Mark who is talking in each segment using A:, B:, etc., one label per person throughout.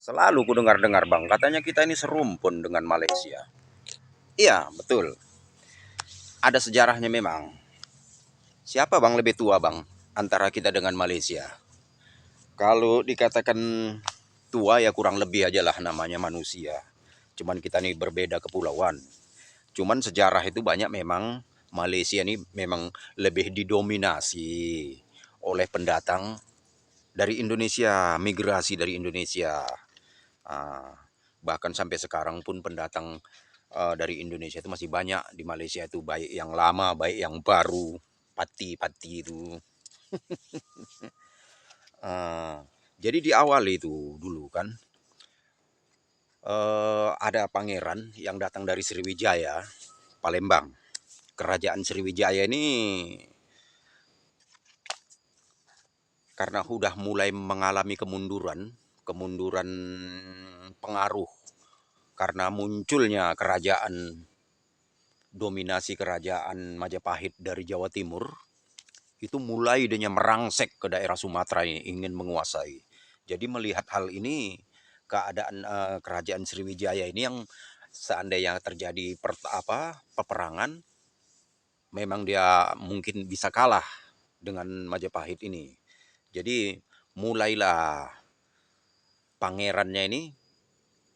A: Selalu ku dengar-dengar bang, katanya kita ini serumpun dengan Malaysia. Iya, betul. Ada sejarahnya memang. Siapa bang lebih tua bang antara kita dengan Malaysia? Kalau dikatakan tua ya kurang lebih aja lah namanya manusia. Cuman kita nih berbeda kepulauan. Cuman sejarah itu banyak memang Malaysia ini memang lebih didominasi oleh pendatang dari Indonesia, migrasi dari Indonesia. Ah, bahkan sampai sekarang pun pendatang dari Indonesia itu masih banyak di Malaysia itu, baik yang lama, baik yang baru, pati-pati itu. Eh, jadi di awal itu dulu kan ada pangeran yang datang dari Sriwijaya, Palembang. Kerajaan Sriwijaya ini karena sudah mulai mengalami kemunduran pengaruh karena munculnya dominasi kerajaan Majapahit dari Jawa Timur, itu mulai dia merangsek ke daerah Sumatera ini, ingin menguasai. Jadi melihat hal ini, keadaan kerajaan Sriwijaya ini yang seandainya terjadi peperangan, memang dia mungkin bisa kalah dengan Majapahit ini. Jadi mulailah pangerannya ini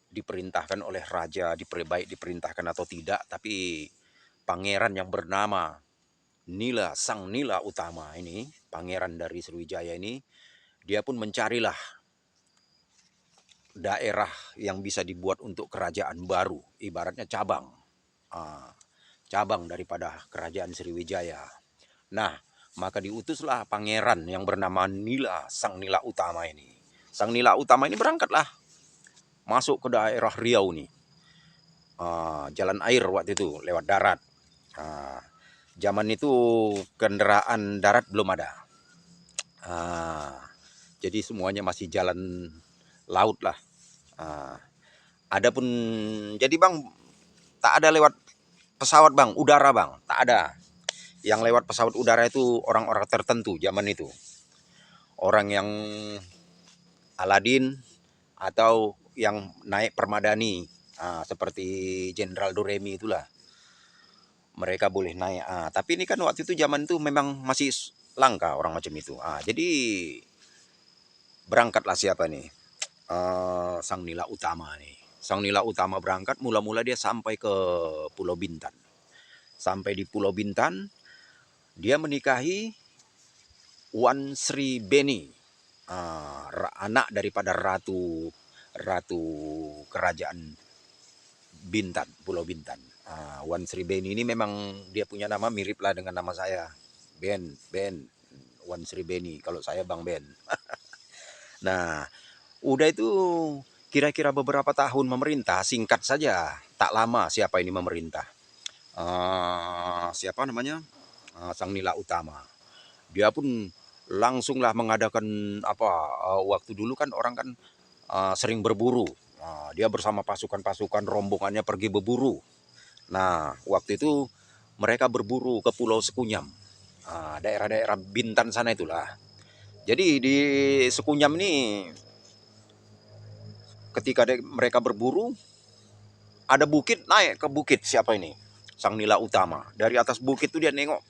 A: diperintahkan oleh raja, baik diperintahkan atau tidak, tapi pangeran yang bernama Sang Nila Utama ini, pangeran dari Sriwijaya ini, dia pun mencarilah daerah yang bisa dibuat untuk kerajaan baru, ibaratnya cabang. Ah, cabang daripada kerajaan Sriwijaya. Nah, maka diutuslah pangeran yang bernama Sang Nila Utama ini. Sang Nila Utama ini berangkatlah masuk ke daerah Riau nih. Jalan air waktu itu, lewat darat. Ah, zaman itu kendaraan darat belum ada. Ah, jadi semuanya masih jalan laut lah. Ah, ada pun jadi bang, tak ada lewat pesawat bang, udara bang, tak ada. Yang lewat pesawat udara itu orang-orang tertentu zaman itu, orang yang Aladin atau yang naik permadani, seperti Jenderal Doremi itulah, mereka boleh naik. Tapi ini kan waktu itu zaman itu memang masih langka orang macam itu. Jadi berangkatlah siapa nih, Sang Nila Utama nih. Sang Nila Utama berangkat, mula-mula dia sampai ke Pulau Bintan. Sampai di Pulau Bintan, dia menikahi Wan Sri Beni, anak daripada ratu kerajaan Bintan, Pulau Bintan. Wan Sri Beni ini memang dia punya nama mirip lah dengan nama saya, Ben Wan Sri Beni. Kalau saya Bang Ben. Nah, udah itu kira-kira beberapa tahun memerintah, singkat saja, tak lama siapa ini memerintah. Siapa namanya? Sang Nila Utama. Dia pun langsunglah mengadakan waktu dulu kan orang kan sering berburu. Dia bersama pasukan-pasukan rombongannya pergi berburu. Nah, waktu itu mereka berburu ke Pulau Sekunyam. Daerah-daerah Bintan sana itulah. Jadi di Sekunyam ini ketika mereka berburu, ada bukit, naik ke bukit siapa ini? Sang Nila Utama. Dari atas bukit itu dia nengok,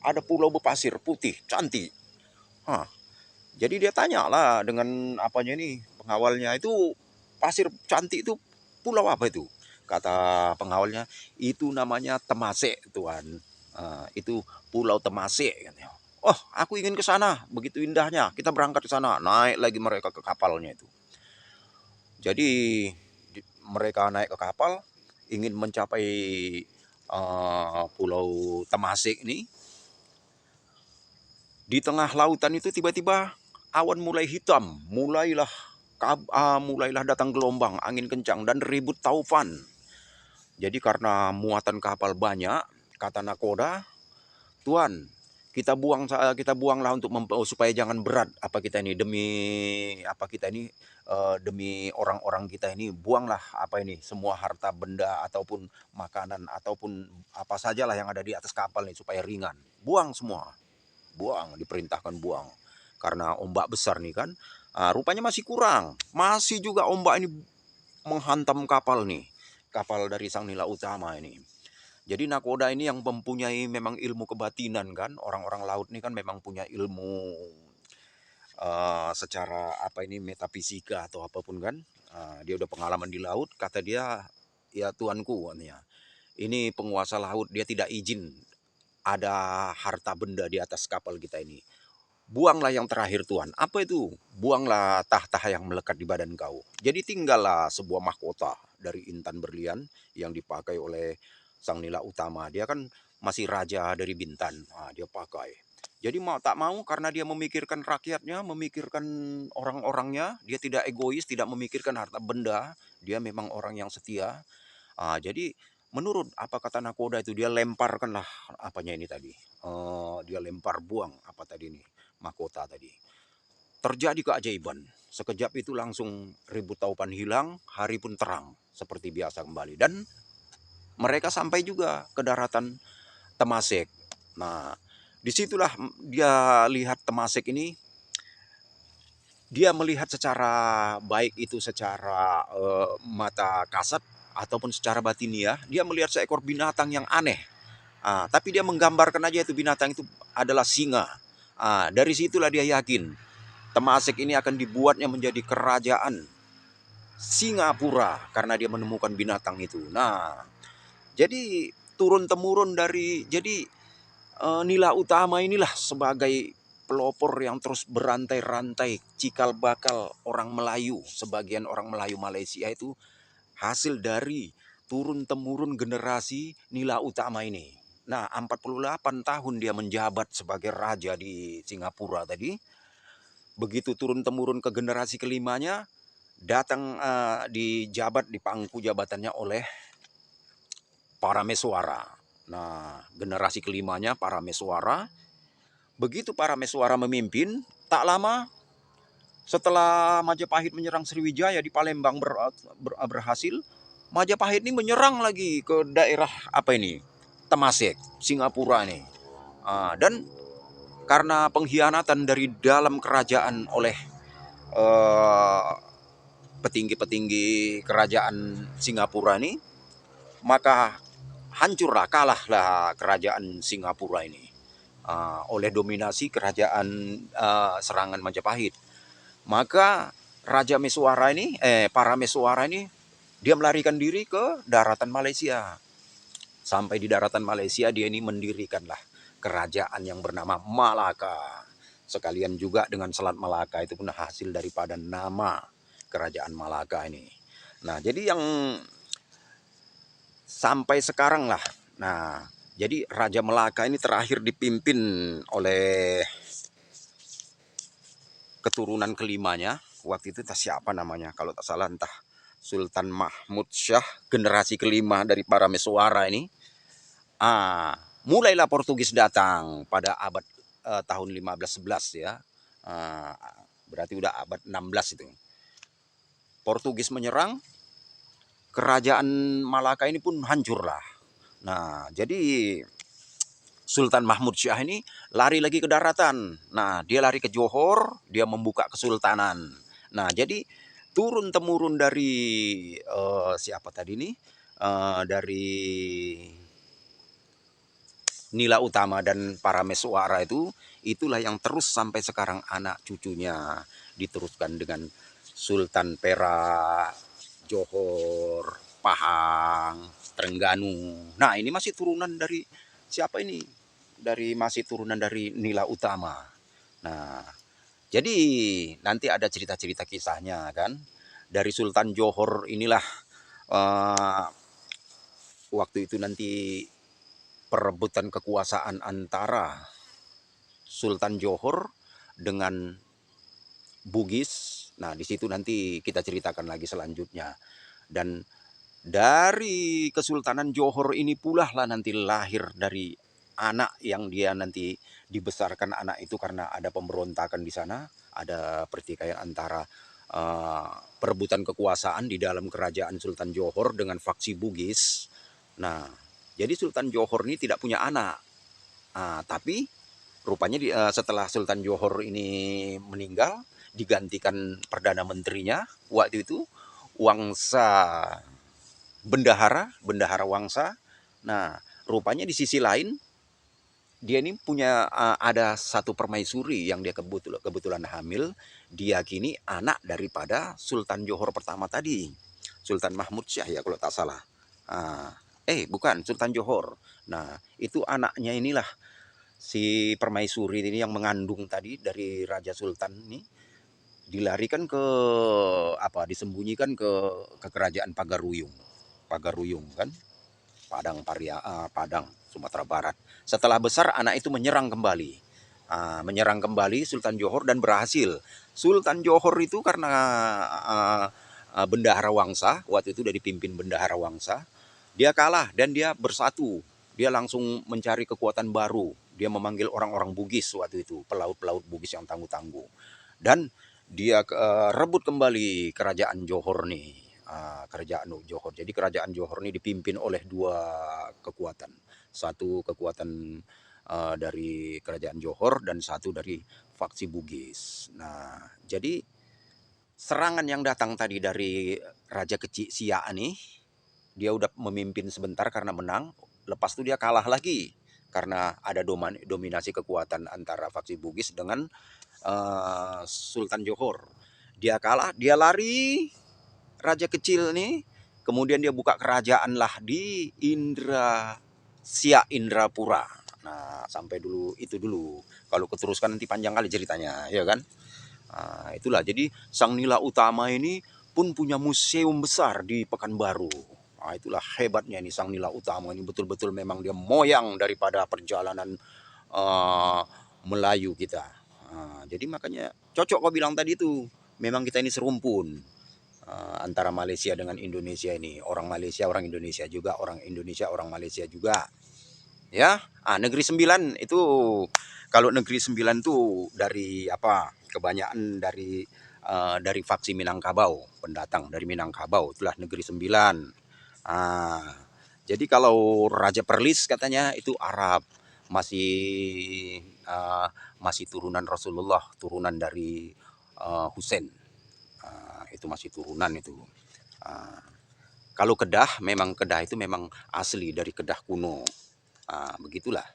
A: ada pulau berpasir putih, cantik. Hah. Jadi dia tanya lah dengan apanya ini, pengawalnya, itu pasir cantik itu pulau apa itu? Kata pengawalnya, itu namanya Temasek Tuan. Itu Pulau Temasek. Oh, aku ingin ke sana, begitu indahnya. Kita berangkat ke sana, naik lagi mereka ke kapalnya itu. Jadi mereka naik ke kapal, ingin mencapai Pulau Temasek ini. Di tengah lautan itu tiba-tiba awan mulai hitam, mulailah datang gelombang, angin kencang dan ribut taufan. Jadi karena muatan kapal banyak, kata nakoda, Tuan, kita buanglah untuk supaya jangan berat apa kita ini, demi orang-orang kita ini, buanglah apa ini semua harta benda ataupun makanan ataupun apa sajalah yang ada di atas kapal nih supaya ringan. Buang semua. Buang, diperintahkan buang. Karena ombak besar nih kan, Rupanya masih kurang. Masih juga ombak ini menghantam kapal nih. Kapal dari Sang Nila Utama ini. Jadi nakoda ini yang mempunyai memang ilmu kebatinan kan. Orang-orang laut ini kan memang punya ilmu secara apa ini metafisika atau apapun kan. Dia udah pengalaman di laut. Kata dia, ya tuanku katanya, ini penguasa laut, dia tidak izin ada harta benda di atas kapal kita ini. Buanglah yang terakhir Tuhan. Apa itu? Buanglah tahta yang melekat di badan kau. Jadi tinggallah sebuah mahkota dari intan berlian yang dipakai oleh Sang Nila Utama. Dia kan masih raja dari Bintan. Dia pakai. Jadi mau tak mau karena dia memikirkan rakyatnya, memikirkan orang-orangnya, dia tidak egois, tidak memikirkan harta benda. Dia memang orang yang setia. Jadi menurut apa kata nakoda itu, dia lemparkanlah apanya ini tadi. Dia lempar buang apa tadi ini, mahkota tadi. Terjadi keajaiban. Sekejap itu langsung ribut taupan hilang, hari pun terang seperti biasa kembali. Dan mereka sampai juga ke daratan Temasek. Nah, disitulah dia lihat Temasek ini, dia melihat secara baik itu secara mata kasat ataupun secara batiniah, dia melihat seekor binatang yang aneh. Tapi dia menggambarkan aja itu binatang itu adalah singa. Dari situlah dia yakin Temasek ini akan dibuatnya menjadi kerajaan Singapura karena dia menemukan binatang itu. Nah, jadi turun temurun dari Nila Utama inilah sebagai pelopor yang terus berantai-rantai cikal bakal orang Melayu. Sebagian orang Melayu Malaysia itu hasil dari turun temurun generasi Nila Utama ini. Nah, 48 tahun dia menjabat sebagai raja di Singapura tadi. Begitu turun temurun ke generasi kelimanya, datang dijabat di pangku jabatannya oleh Parameswara. Nah, generasi kelimanya Parameswara. Begitu Parameswara memimpin, tak lama setelah Majapahit menyerang Sriwijaya di Palembang berhasil, Majapahit ini menyerang lagi ke daerah apa ini, Temasek, Singapura ini. Dan karena pengkhianatan dari dalam kerajaan oleh petinggi-petinggi kerajaan Singapura ini, maka hancurlah, kalahlah kerajaan Singapura ini oleh dominasi kerajaan serangan Majapahit. Maka Raja Meswara ini, para Meswara ini, dia melarikan diri ke daratan Malaysia. Sampai di daratan Malaysia dia ini mendirikanlah kerajaan yang bernama Malaka. Sekalian juga dengan Selat Malaka itu pun hasil daripada nama kerajaan Malaka ini. Nah, jadi yang sampai sekarang lah. Nah, jadi Raja Malaka ini terakhir dipimpin oleh keturunan kelimanya. Waktu itu entah siapa namanya, kalau tak salah entah Sultan Mahmud Shah, generasi kelima dari para Meswara ini. Mulailah Portugis datang pada abad tahun 1511 ya. Berarti udah abad 16 itu. Portugis menyerang, kerajaan Malaka ini pun hancurlah. Nah, jadi Sultan Mahmud Shah ini lari lagi ke daratan. Nah, dia lari ke Johor, dia membuka kesultanan. Nah, jadi turun temurun dari siapa tadi nih? Dari Nila Utama dan para Meswara itu, itulah yang terus sampai sekarang anak cucunya diteruskan dengan Sultan Perak, Johor, Pahang, Trengganu. Nah, ini masih turunan dari siapa ini? Masih turunan dari Nila Utama. Nah, jadi nanti ada cerita-cerita kisahnya kan. Dari Sultan Johor inilah waktu itu nanti perebutan kekuasaan antara Sultan Johor dengan Bugis. Nah, di situ nanti kita ceritakan lagi selanjutnya. Dan dari Kesultanan Johor ini pula lah nanti lahir dari anak yang dia nanti dibesarkan anak itu karena ada pemberontakan di sana, ada pertikaian antara perebutan kekuasaan di dalam kerajaan Sultan Johor dengan faksi Bugis. Nah, jadi Sultan Johor ini tidak punya anak. Tapi rupanya setelah Sultan Johor ini meninggal, digantikan Perdana Menterinya waktu itu, Wangsa Bendahara Wangsa. Nah, rupanya di sisi lain dia ini punya ada satu permaisuri yang dia kebetulan hamil. Dia kini anak daripada Sultan Johor pertama tadi, Sultan Mahmud Syah ya kalau tak salah. Ah, bukan Sultan Johor. Nah, itu anaknya inilah si permaisuri ini yang mengandung tadi dari Raja Sultan ini, dilarikan ke apa, disembunyikan ke kerajaan Pagaruyung. Pagaruyung kan, Padang, Sumatera Barat. Setelah besar anak itu menyerang kembali. Menyerang kembali Sultan Johor dan berhasil. Sultan Johor itu karena Bendahara Wangsa, waktu itu dari pimpin Bendahara Wangsa, dia kalah dan dia bersatu. Dia langsung mencari kekuatan baru. Dia memanggil orang-orang Bugis waktu itu, pelaut-pelaut Bugis yang tangguh-tangguh. Dan dia rebut kembali kerajaan Johor nih. Kerajaan Johor. Jadi kerajaan Johor ini dipimpin oleh dua kekuatan. Satu kekuatan dari kerajaan Johor dan satu dari faksi Bugis. Nah, jadi serangan yang datang tadi dari Raja Kecik Siak nih, dia udah memimpin sebentar karena menang. Lepas itu dia kalah lagi karena ada dominasi kekuatan antara faksi Bugis dengan Sultan Johor. Dia kalah, dia lari, raja kecil nih. Kemudian dia buka kerajaan lah di Siak Indrapura. Nah, sampai dulu itu dulu. Kalau keteruskan nanti panjang kali ceritanya, ya kan? Nah, itulah. Jadi Sang Nila Utama ini pun punya museum besar di Pekanbaru. Nah, itulah hebatnya ini Sang Nila Utama ini, betul-betul memang dia moyang daripada perjalanan uh, Melayu kita. Jadi makanya cocok kau bilang tadi itu. Memang kita ini serumpun antara Malaysia dengan Indonesia ini. Orang Malaysia, orang Indonesia juga, orang Indonesia, orang Malaysia juga. Ya, Negeri Sembilan itu, kalau Negeri Sembilan tuh dari apa? Kebanyakan dari faksi Minangkabau, pendatang dari Minangkabau, itulah Negeri Sembilan. Ah, jadi kalau Raja Perlis katanya itu Arab, masih masih turunan Rasulullah, turunan dari Husain. Itu masih turunan itu. Ah, kalau Kedah itu memang asli dari Kedah kuno. Begitulah.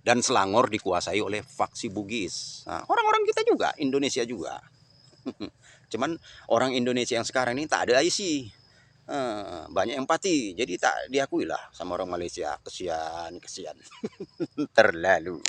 A: Dan Selangor dikuasai oleh faksi Bugis. Orang-orang kita juga, Indonesia juga. Cuman orang Indonesia yang sekarang ini tak ada IC. Banyak empati, jadi tak diakui lah sama orang Malaysia. Kesian, kesian. Terlalu.